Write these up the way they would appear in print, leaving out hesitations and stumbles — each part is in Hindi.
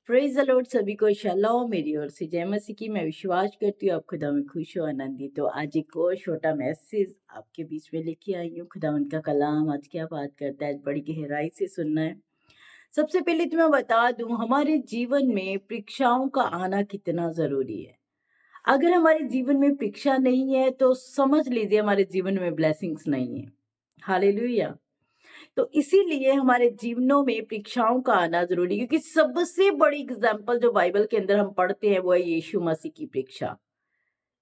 Praise the Lord. सभी को शालोम मेरी ओर से जय मसीह की। मैं विश्वास करती हूँ आप खुदा में खुश हो, आनंदित हो। आज एक और छोटा मैसेज आपके बीच में लेके आई हूँ। खुदावंद का कलाम आज क्या बात करता है, बड़ी गहराई से सुनना है। सबसे पहले तो मैं बता दूं, हमारे जीवन में परीक्षाओं का आना कितना जरूरी है। अगर हमारे जीवन में परीक्षा नहीं है तो समझ लीजिए हमारे जीवन में ब्लेसिंग्स नहीं है। हालेलुया। तो इसीलिए हमारे जीवनों में परीक्षाओं का आना जरूरी है, क्योंकि सबसे बड़ी एग्जाम्पल जो बाइबल के अंदर हम पढ़ते हैं वो है यीशु मसीह की परीक्षा।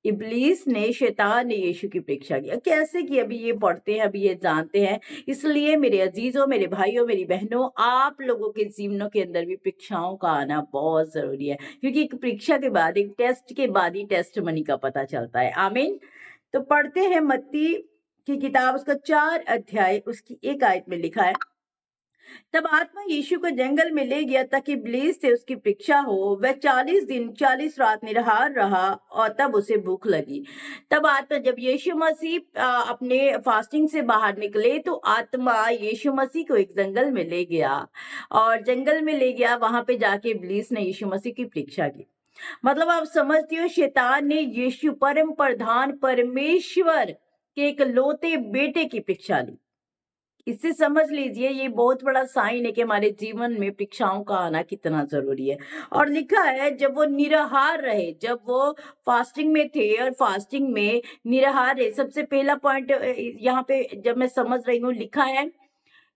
इब्लीस ने, शैतान ने यीशु की परीक्षा किया। कैसे की अभी ये पढ़ते हैं, अभी ये जानते हैं। इसलिए मेरे अजीजों, मेरे भाइयों, मेरी बहनों, आप लोगों के जीवनों के अंदर भी परीक्षाओं का आना बहुत जरूरी है, क्योंकि एक परीक्षा के बाद, एक टेस्ट के बाद ही टेस्ट मनी का पता चलता है। आमीन। तो पढ़ते हैं मत्ती की किताब, उसका 4 अध्याय, उसकी 1 आयत में लिखा है, तब आत्मा यीशु को जंगल में ले गया ताकि इब्लीस से उसकी परीक्षा हो। वह 40 दिन 40 रात निराहार रहा और तब उसे भूख लगी। तब आत्मा, जब यीशु मसीह अपने फास्टिंग से बाहर निकले तो आत्मा यीशु मसीह को एक जंगल में ले गया, और जंगल में ले गया। वहां पे जाके इब्लीस ने यीशु मसीह की परीक्षा की। मतलब आप समझती हो, शैतान ने यीशु परम प्रधान परमेश्वर के एक लौते बेटे की परीक्षा ली। इससे समझ लीजिए ये बहुत बड़ा साइन है कि हमारे जीवन में परीक्षाओं का आना कितना जरूरी है। और लिखा है, जब वो निराहार रहे, जब वो फास्टिंग में थे और फास्टिंग में निराहार रहे। सबसे पहला पॉइंट यहाँ पे जब मैं समझ रही हूँ, लिखा है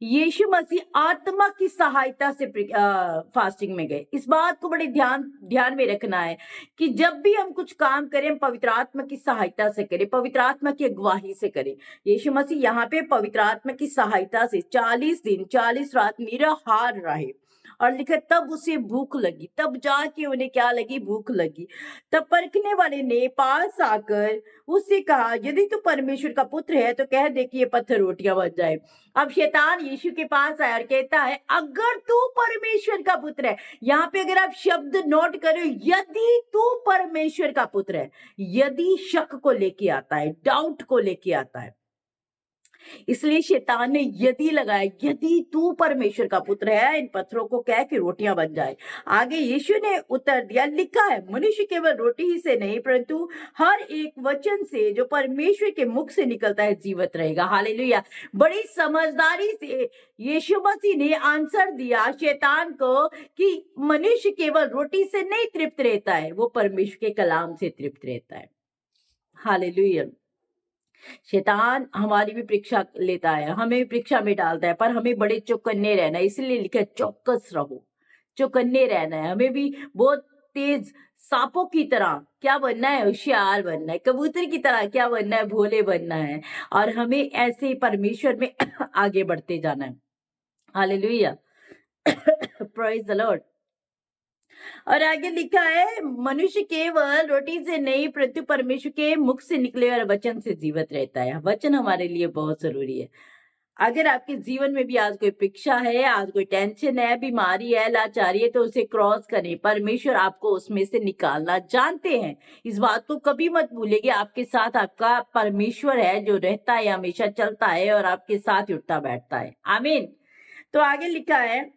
यीशु मसीह आत्मा की सहायता से फास्टिंग में गए। इस बात को बड़े ध्यान ध्यान में रखना है कि जब भी हम कुछ काम करें, हम पवित्र आत्मा की सहायता से करें, पवित्र आत्मा की अगुवाही से करें। यीशु मसीह यहाँ पे पवित्र आत्मा की सहायता से 40 दिन 40 रात निराहार रहे। और लिखा, तब उसे भूख लगी। तब जाके उन्हें क्या लगी? भूख लगी। तब परखने वाले ने पास आकर उससे कहा, यदि तू परमेश्वर का पुत्र है तो कह दे कि ये पत्थर रोटियां बन जाए। अब शैतान यीशु के पास आया और कहता है, अगर तू परमेश्वर का पुत्र है। यहाँ पे अगर आप शब्द नोट करो, यदि तू परमेश्वर का पुत्र है, यदि शक को लेके आता है, डाउट को लेके आता है। इसलिए शैतान ने यदि लगाया, यदि तू परमेश्वर का पुत्र है, इन पत्थरों को कह के रोटियां बन जाए। आगे यीशु ने उत्तर दिया, लिखा है, मनुष्य केवल रोटी ही से नहीं परंतु हर एक वचन से जो परमेश्वर के मुख से निकलता है जीवित रहेगा। हालेलुया। बड़ी समझदारी से यीशु मसीह ने आंसर दिया शैतान को कि मनुष्य केवल रोटी से नहीं तृप्त रहता है, वो परमेश्वर के कलाम से तृप्त रहता है। हालेलुया। शैतान हमारी भी परीक्षा लेता है, हमें भी परीक्षा में डालता है, पर हमें बड़े चौकन्ने रहना है। इसलिए लिखा है, चौकस रहो, चौकन्ने रहना है। हमें भी बहुत तेज सांपों की तरह क्या बनना है? होशियार बनना है। कबूतर की तरह क्या बनना है? भोले बनना है। और हमें ऐसे ही परमेश्वर में आगे बढ़ते जाना है। हालेलुया। Praise the Lord. और आगे लिखा है, मनुष्य केवल रोटी से नहीं परंतु परमेश्वर के मुख से निकले और वचन से जीवित रहता है। वचन हमारे लिए बहुत जरूरी है। अगर आपके जीवन में भी आज कोई परीक्षा है, आज कोई टेंशन है, बीमारी है, लाचारी है, तो उसे क्रॉस करें। परमेश्वर आपको उसमें से निकालना जानते हैं। इस बात को कभी मत भूलिए, आपके साथ आपका परमेश्वर है जो रहता है, हमेशा चलता है और आपके साथ उठता बैठता है। आमीन। तो आगे लिखा है,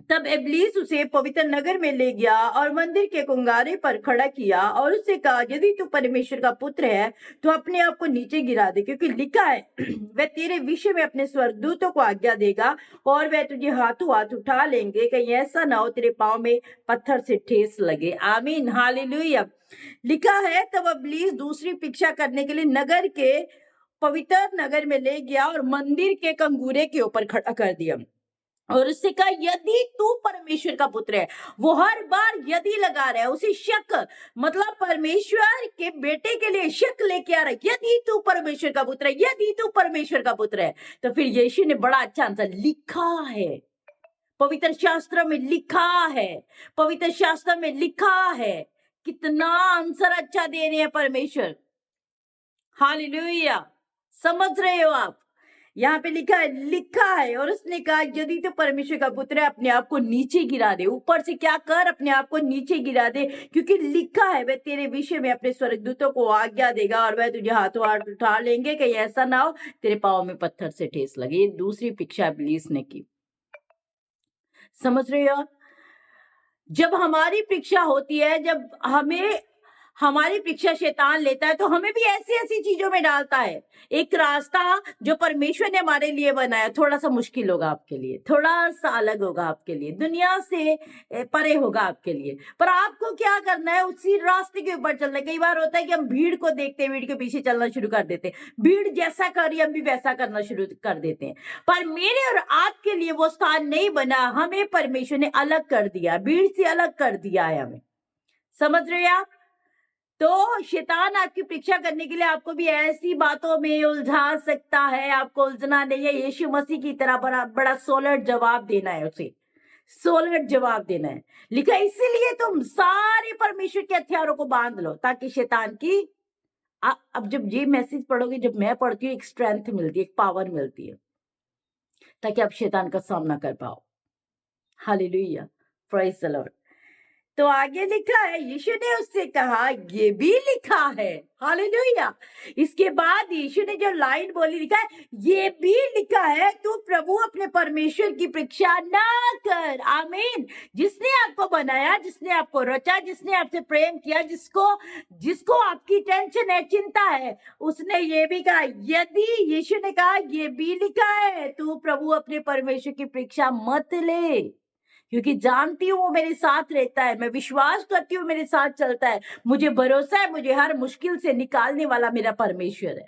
तब इब्लीस उसे पवित्र नगर में ले गया और मंदिर के कुंगारे पर खड़ा किया और उससे कहा, यदि तू परमेश्वर का पुत्र है तो अपने आप को नीचे गिरा दे, क्योंकि लिखा है वह तेरे विषय में अपने स्वर्गदूतों को आज्ञा देगा और वह तुझे हाथों हाथ उठा लेंगे, कहीं ऐसा ना हो तेरे पांव में पत्थर से ठेस लगे। आमीन। हालेलुया। लिखा है, तब इब्लीस दूसरी परीक्षा करने के लिए नगर के पवित्र नगर में ले गया और मंदिर के कंगूरे के ऊपर खड़ा कर दिया और उससे कहा, यदि तू परमेश्वर का पुत्र है। वो हर बार यदि लगा रहा है, उसे शक, मतलब परमेश्वर के बेटे के लिए शक लेके आ रहा है। यदि तू परमेश्वर का पुत्र है, यदि तू परमेश्वर का पुत्र है। तो फिर यीशु ने बड़ा अच्छा आंसर, लिखा है, पवित्र शास्त्र में लिखा है, पवित्र शास्त्र में लिखा है। कितना आंसर अच्छा दे रहे हैं परमेश्वर। हालेलुया। समझ रहे हो आप? यहाँ पे लिखा है और उसने कहा, यदि तो परमेश्वर का पुत्र है, अपने आप को नीचे गिरा दे। ऊपर से क्या कर? अपने आप को नीचे गिरा दे, क्योंकि लिखा है, वह तेरे विषय में अपने स्वर्गदूतों को आज्ञा देगा और वह तुझे हाथों हाथ उठा लेंगे, कहीं ऐसा ना हो तेरे पाँव में पत्थर से ठेस लगे। ये दूसरी परीक्षा इब्लीस ने की। समझ रहे हो आप? जब हमारी परीक्षा होती है, जब हमारी परीक्षा शैतान लेता है, तो हमें भी ऐसी-ऐसी चीज़ों में डालता है। एक रास्ता जो परमेश्वर ने हमारे लिए बनाया, थोड़ा-सा मुश्किल होगा आपके लिए, थोड़ा-सा अलग होगा आपके लिए, दुनिया से परे होगा आपके लिए। पर आपको क्या करना है, उसी रास्ते के ऊपर चलना है। कई बार होता है कि हम भीड़ को देखते हैं, भीड़ के पीछे चलना शुरू कर देते हैं। भीड़ जैसा कर रही है, हम भी वैसा करना शुरू कर देते हैं। पर मेरे और आपके लिए वो स्थान नहीं बना, हमें परमेश्वर ने अलग कर दिया, भीड़ से अलग कर दिया है हमें। समझ रहे हैं आप? तो शैतान आपकी परीक्षा करने के लिए आपको भी ऐसी बातों में उलझा सकता है, आपको उलझना नहीं है, यीशु मसीह की तरह बड़ा बड़ा सोलट जवाब देना है उसे, सोलट जवाब देना है। लिखा है, इसीलिए तुम सारे परमेश्वर के हथियारों को बांध लो, ताकि शैतान की अब जब ये मैसेज पढ़ोगे, जब मैं पढ़ती हूँ, एक स्ट्रेंथ मिलती है, एक पावर मिलती है, ताकि आप शैतान का सामना कर पाओ। Hallelujah, praise the Lord. तो आगे लिखा है, यीशु ने उससे कहा, ये भी लिखा है। हालेलुया। इसके बाद यीशु ने जो लाइन बोली, लिखा है, ये भी लिखा है, तू प्रभु अपने परमेश्वर की परीक्षा ना कर। आमीन। जिसने आपको बनाया, जिसने आपको रचा, जिसने आपसे प्रेम किया, जिसको जिसको आपकी टेंशन है, चिंता है, उसने ये भी कहा, यदि यीशु ने कहा, ये भी लिखा है, तू प्रभु अपने परमेश्वर की परीक्षा मत ले, क्योंकि जानती हूँ वो मेरे साथ रहता है, मैं विश्वास करती हूँ मेरे साथ चलता है, मुझे भरोसा है, मुझे हर मुश्किल से निकालने वाला मेरा परमेश्वर है।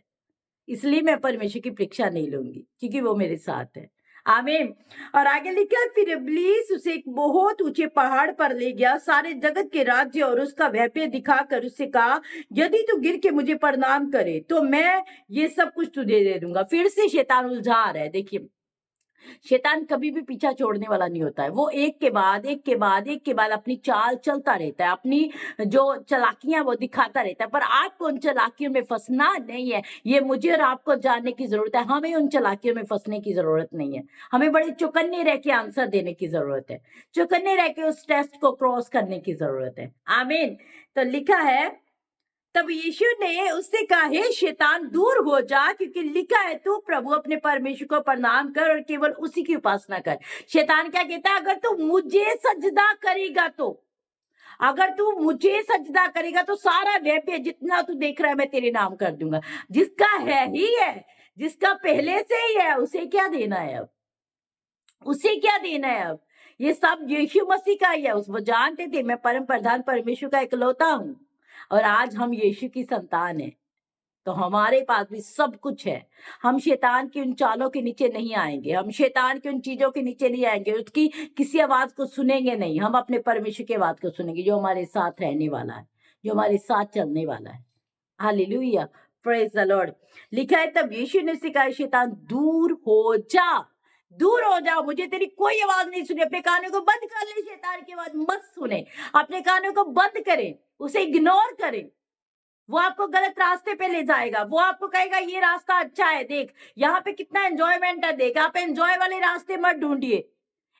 इसलिए मैं परमेश्वर की परीक्षा नहीं लूंगी, क्योंकि वो मेरे साथ है। आमीन। और आगे लिखा है, फिर इब्लीस उसे एक बहुत ऊंचे पहाड़ पर ले गया, सारे जगत के राज्य और उसका वैभव दिखाकर उससे कहा, यदि तू गिर के मुझे प्रणाम करे तो मैं ये सब कुछ तुझे दे दूंगा। फिर से शैतान उलझा रहा है। देखिए, शैतान कभी भी पीछा छोड़ने वाला नहीं होता है। वो एक के बाद एक के बाद एक के बाद अपनी चाल चलता रहता है, अपनी जो चालाकियां वो दिखाता रहता है। पर आपको उन चालाकियों में फंसना नहीं है। ये मुझे और आपको जानने की जरूरत है, हमें उन चालाकियों में फंसने की जरूरत नहीं है। हमें बड़े चौकन्ने रह के आंसर देने की जरूरत है, चौकन्ने रह के उस टेस्ट को क्रॉस करने की जरूरत है। आमीन। तो लिखा है, तब यीशु ने उससे कहा, हे शैतान, दूर हो जा, क्योंकि लिखा है, तू प्रभु अपने परमेश्वर को प्रणाम कर और केवल उसी की उपासना कर। शैतान क्या कहता है, अगर तू मुझे सजदा करेगा तो, अगर तू मुझे सजदा करेगा तो सारा वैभव जितना तू देख रहा है मैं तेरे नाम कर दूंगा। जिसका है ही है, जिसका पहले से ही है, उसे क्या देना है अब, उसे क्या देना है अब। ये सब यीशु मसीह का ही है। उस वो जानते थे मैं परम प्रधान परमेश्वर का इकलौता हूँ, और आज हम यीशु की संतान है, तो हमारे पास भी सब कुछ है। हम शैतान की उन चालों के नीचे नहीं आएंगे, हम शैतान की उन चीजों के नीचे नहीं आएंगे, उसकी किसी आवाज को सुनेंगे नहीं। हम अपने परमेश्वर की आवाज को सुनेंगे, जो हमारे साथ रहने वाला है, जो हमारे साथ चलने वाला है। Hallelujah, praise the Lord. लिखा है, तब यीशु ने उसे कहा, शैतान दूर हो जा, दूर हो जाओ, मुझे तेरी कोई आवाज नहीं सुनी। अपने कानों को बंद कर ले, शैतान की आवाज मत सुने, अपने कानों को बंद करें, उसे इग्नोर करें। वो आपको गलत रास्ते पे ले जाएगा, वो आपको कहेगा ये रास्ता अच्छा है, देख यहाँ पे कितना एंजॉयमेंट है, देख। आप एंजॉय वाले रास्ते मत ढूंढिए,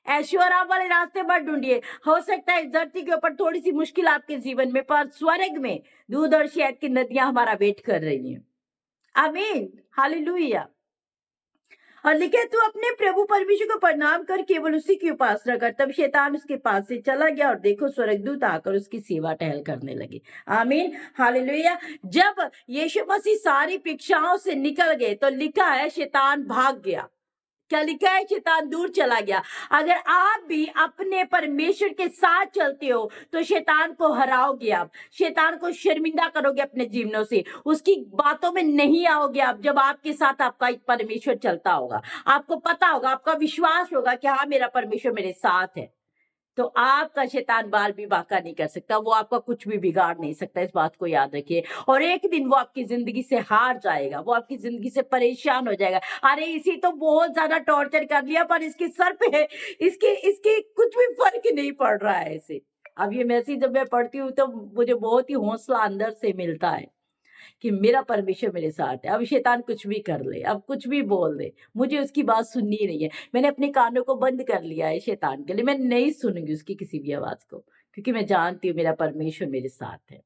ऐशो आराम वाले रास्ते मत ढूंढिए। हो सकता है इस धरती के ऊपर थोड़ी सी मुश्किल आपके जीवन में, पर स्वर्ग में दूध और शहद की नदियां हमारा वेट कर रही हैं। आमीन, हालेलुया। और लिखे, तू अपने प्रभु परमेश्वर को प्रणाम कर, केवल उसी की उपासना कर। तब शैतान उसके पास से चला गया, और देखो स्वर्गदूत आकर उसकी सेवा टहल करने लगे। आमीन, हालेलुया। जब यीशु मसीह सारी परीक्षाओं से निकल गए, तो लिखा है शैतान भाग गया। क्या लिखा है, शैतान दूर चला गया। अगर आप भी अपने परमेश्वर के साथ चलते हो, तो शैतान को हराओगे आप, शैतान को शर्मिंदा करोगे अपने जीवनों से, उसकी बातों में नहीं आओगे आप। जब आपके साथ आपका एक परमेश्वर चलता होगा, आपको पता होगा, आपका विश्वास होगा कि हाँ, मेरा परमेश्वर मेरे साथ है, तो आपका शैतान बाल भी बाका नहीं कर सकता, वो आपका कुछ भी बिगाड़ नहीं सकता। इस बात को याद रखिए। और एक दिन वो आपकी जिंदगी से हार जाएगा, वो आपकी जिंदगी से परेशान हो जाएगा। अरे इसी तो बहुत ज्यादा टॉर्चर कर लिया, पर इसके सर पे इसके इसके कुछ भी फर्क नहीं पड़ रहा है इसे। अब ये मैसेज जब मैं पढ़ती हूँ, तो मुझे बहुत ही हौसला अंदर से मिलता है कि मेरा परमेश्वर मेरे साथ है। अब शैतान कुछ भी कर ले, अब कुछ भी बोल दे, मुझे उसकी बात सुननी नहीं है। मैंने अपने कानों को बंद कर लिया है शैतान के लिए, मैं नहीं सुनूंगी उसकी किसी भी आवाज को, क्योंकि मैं जानती हूँ मेरा परमेश्वर मेरे साथ है।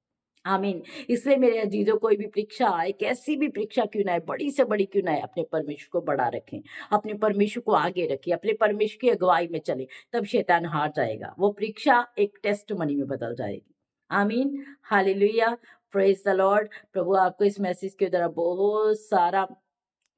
आमीन। इसलिए मेरे अज़ीज़ों, कोई भी परीक्षा आए, कैसी भी परीक्षा क्यों ना आए, बड़ी से बड़ी क्यों ना आए, अपने परमेश्वर को बड़ा रखें, अपने परमेश्वर को आगे रखिए, अपने परमेश्वर की अगुवाई में चलें, तब शैतान हार जाएगा। वो परीक्षा एक टेस्टमनी में बदल जाएगी। आमीन, हालेलुया, प्रेज़ द लॉर्ड। प्रभु आपको इस मैसेज के द्वारा बहुत सारा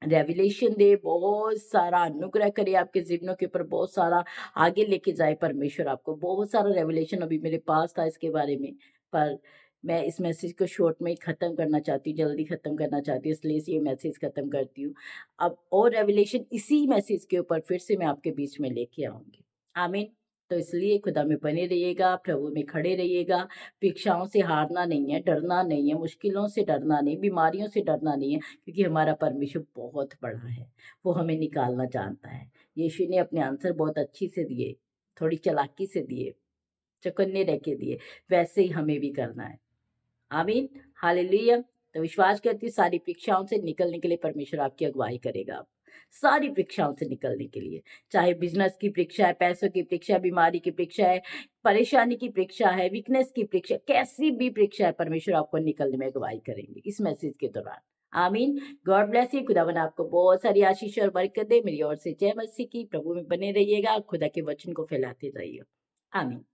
रेवलेशन दे, बहुत सारा अनुग्रह करे आपके जीवनों के ऊपर, बहुत सारा आगे लेके जाए परमेश्वर आपको। बहुत सारा रेवलेशन अभी मेरे पास था इसके बारे में, पर मैं इस मैसेज को शॉर्ट में ही ख़त्म करना चाहती हूँ, जल्दी ख़त्म करना चाहती हूँ, इसलिए ये मैसेज ख़त्म करती हूँ। अब और रेवलेशन इसी मैसेज के ऊपर फिर से मैं आपके बीच में लेके आऊँगी। आमीन। तो इसलिए खुदा में बने रहिएगा, प्रभु में खड़े रहिएगा, परीक्षाओं से हारना नहीं है, डरना नहीं है, मुश्किलों से डरना नहीं, बीमारियों से डरना नहीं है, क्योंकि हमारा परमेश्वर बहुत बड़ा है, वो हमें निकालना जानता है। यीशु ने अपने आंसर बहुत अच्छी से दिए, थोड़ी चालाकी से दिए, चौकन्ने रह के दिए, वैसे ही हमें भी करना है। आमीन, हालेलुया। तो विश्वास करती हूँ सारी परीक्षाओं से निकलने के लिए परमेश्वर आपकी अगुवाई करेगा। सारी परीक्षाओं से निकलने के लिए, चाहे बिज़नेस की परीक्षा है, पैसों की परीक्षा है, बीमारी की परीक्षा है, परेशानी की परीक्षा है, वीकनेस की परीक्षा, कैसी भी परीक्षा है, परमेश्वर आपको निकलने में अगुवाई करेंगे इस मैसेज के दौरान। आमीन। God bless you. खुदावन आपको बहुत सारी आशीष और बरकत दे। मेरी ओर से जय मसीह की। प्रभु में बने रहिएगा, खुदा के वचन को फैलाते जाइए। आमीन।